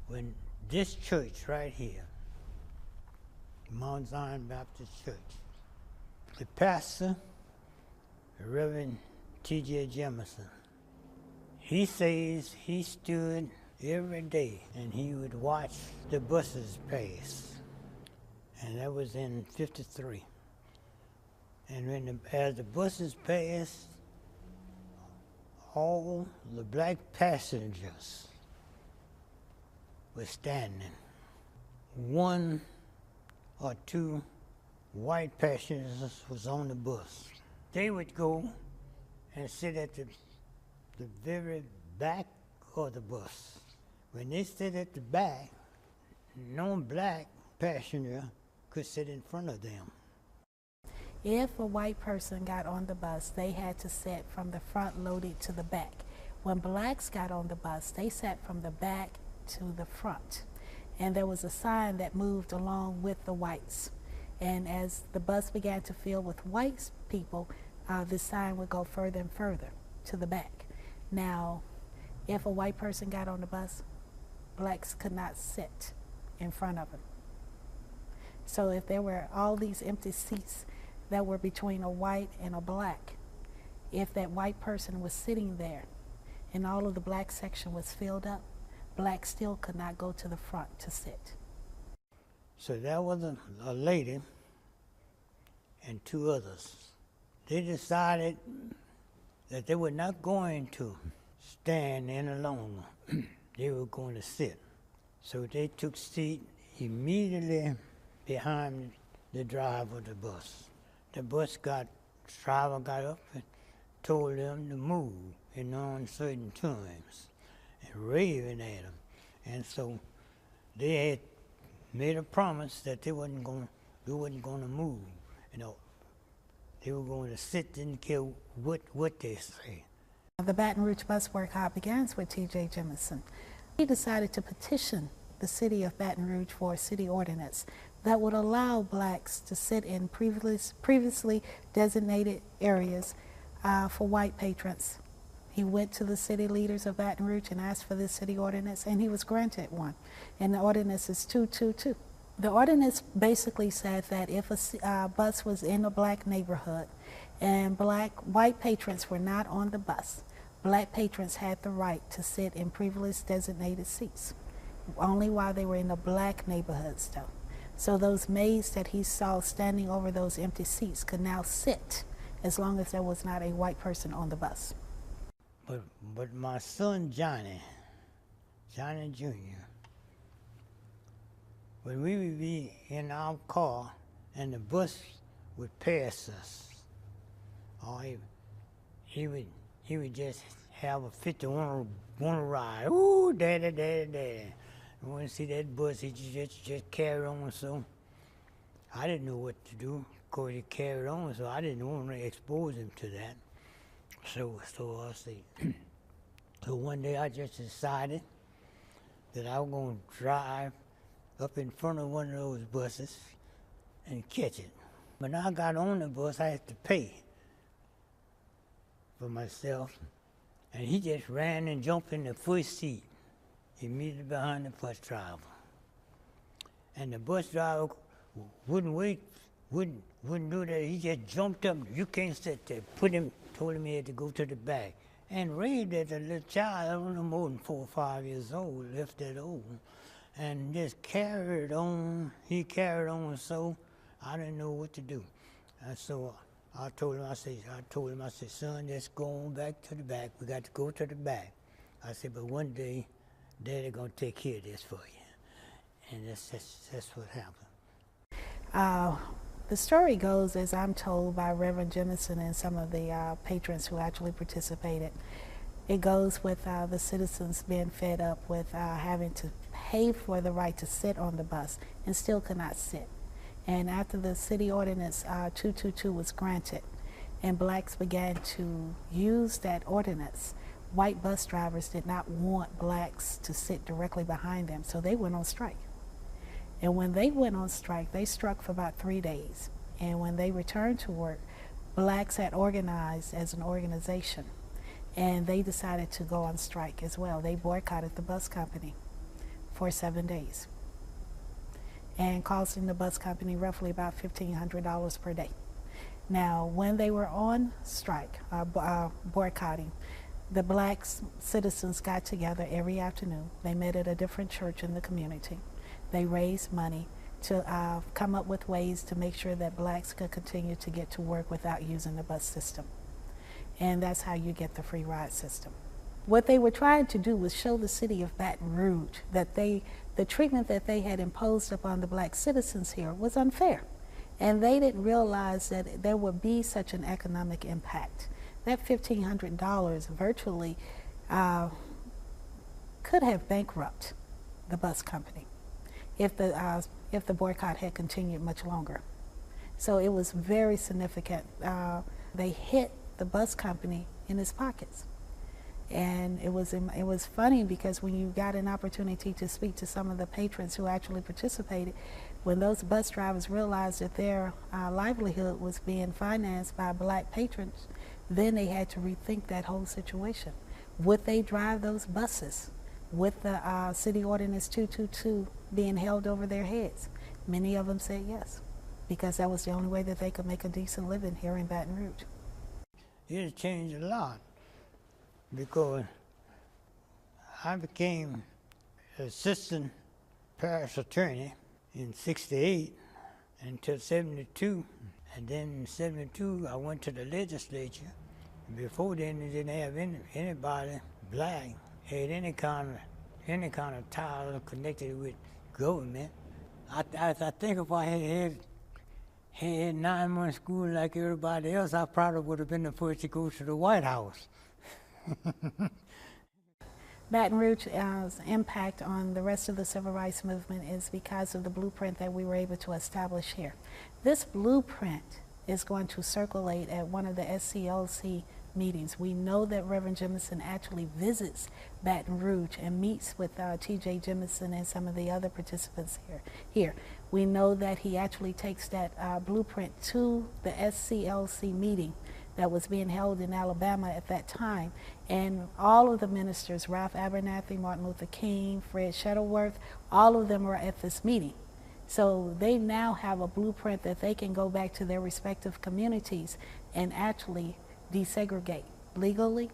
when this church right here, Mount Zion Baptist Church, the pastor, Reverend T.J. Jemison, he says he stood every day and he would watch the buses pass. And that was in '53. And as the buses passed, all the black passengers were standing. One or two white passengers was on the bus. They would go and sit at the very back of the bus. When they sit at the back, no black passenger could sit in front of them. If a white person got on the bus, they had to sit from the front loaded to the back. When blacks got on the bus, they sat from the back to the front. And there was a sign that moved along with the whites. And as the bus began to fill with white people, the sign would go further and further to the back. Now, if a white person got on the bus, blacks could not sit in front of him. So if there were all these empty seats that were between a white and a black, if that white person was sitting there and all of the black section was filled up, black still could not go to the front to sit. So there was a lady and two others. They decided that they were not going to stand any longer. They were going to sit. So they took seat immediately behind the driver of the bus. The driver got up and told them to move in uncertain terms and raving at them. And so they had made a promise that they wasn't going to move. You know, they were going to sit, didn't care what they say. The Baton Rouge bus boycott begins with T.J. Jemison. He decided to petition the city of Baton Rouge for a city ordinance that would allow blacks to sit in previously designated areas for white patrons. He went to the city leaders of Baton Rouge and asked for this city ordinance, and he was granted one. And the ordinance is 222. The ordinance basically said that if a bus was in a black neighborhood and white patrons were not on the bus, black patrons had the right to sit in previously designated seats, only while they were in the black neighborhoods though. So those maids that he saw standing over those empty seats could now sit as long as there was not a white person on the bus. But my son Johnny Jr., when we would be in our car and the bus would pass us, or he would just have a fit to want to ride. Ooh, daddy, daddy, daddy. I want to see that bus. He just carried on. So I didn't know what to do. Of course, he carried on, so I didn't want to expose him to that. So I said, so one day I just decided that I was going to drive up in front of one of those buses and catch it. When I got on the bus, I had to pay for myself, and he just ran and jumped in the first seat, immediately behind the bus driver. And the bus driver wouldn't wait, wouldn't do that. He just jumped up. You can't sit there. Told him he had to go to the back, and raved at the little child. I don't know, more than 4 or 5 years old, left that old, and just carried on. He carried on, so I didn't know what to do. And so I told him, I said, son, just go on back to the back. We got to go to the back. I said, but one day, Daddy gonna take care of this for you. And that's what happened. The story goes, as I'm told by Reverend Jemison and some of the patrons who actually participated, it goes with the citizens being fed up with having to pay for the right to sit on the bus and still could not sit. And after the city ordinance 222 was granted and blacks began to use that ordinance, white bus drivers did not want blacks to sit directly behind them, so they went on strike. And when they went on strike, they struck for about 3 days. And when they returned to work, blacks had organized as an organization, and they decided to go on strike as well. They boycotted the bus company for 7 days, and costing the bus company roughly about $1,500 per day. Now, when they were on strike, boycotting, the black citizens got together every afternoon. They met at a different church in the community. They raised money to come up with ways to make sure that blacks could continue to get to work without using the bus system. And that's how you get the free ride system. What they were trying to do was show the city of Baton Rouge that the treatment that they had imposed upon the black citizens here was unfair. And they didn't realize that there would be such an economic impact. That $1,500 virtually could have bankrupted the bus company if the boycott had continued much longer. So it was very significant. They hit the bus company in its pockets. And it was funny because when you got an opportunity to speak to some of the patrons who actually participated, when those bus drivers realized that their livelihood was being financed by black patrons, then they had to rethink that whole situation. Would they drive those buses with the City Ordinance 222 being held over their heads? Many of them said yes, because that was the only way that they could make a decent living here in Baton Rouge. It has changed a lot, because I became assistant parish attorney in '68 until '72, and then in '72 I went to the legislature. Before then, they didn't have anybody black had any kind of tie connected with government. I think if I had 9 months school like everybody else, I probably would have been the first to go to the White House. Baton Rouge's impact on the rest of the civil rights movement is because of the blueprint that we were able to establish here. This blueprint is going to circulate at one of the SCLC meetings. We know that Reverend Jemison actually visits Baton Rouge and meets with T.J. Jemison and some of the other participants here. We know that he actually takes that blueprint to the SCLC meeting that was being held in Alabama at that time. And all of the ministers, Ralph Abernathy, Martin Luther King, Fred Shuttleworth, all of them were at this meeting. So they now have a blueprint that they can go back to their respective communities and actually desegregate legally,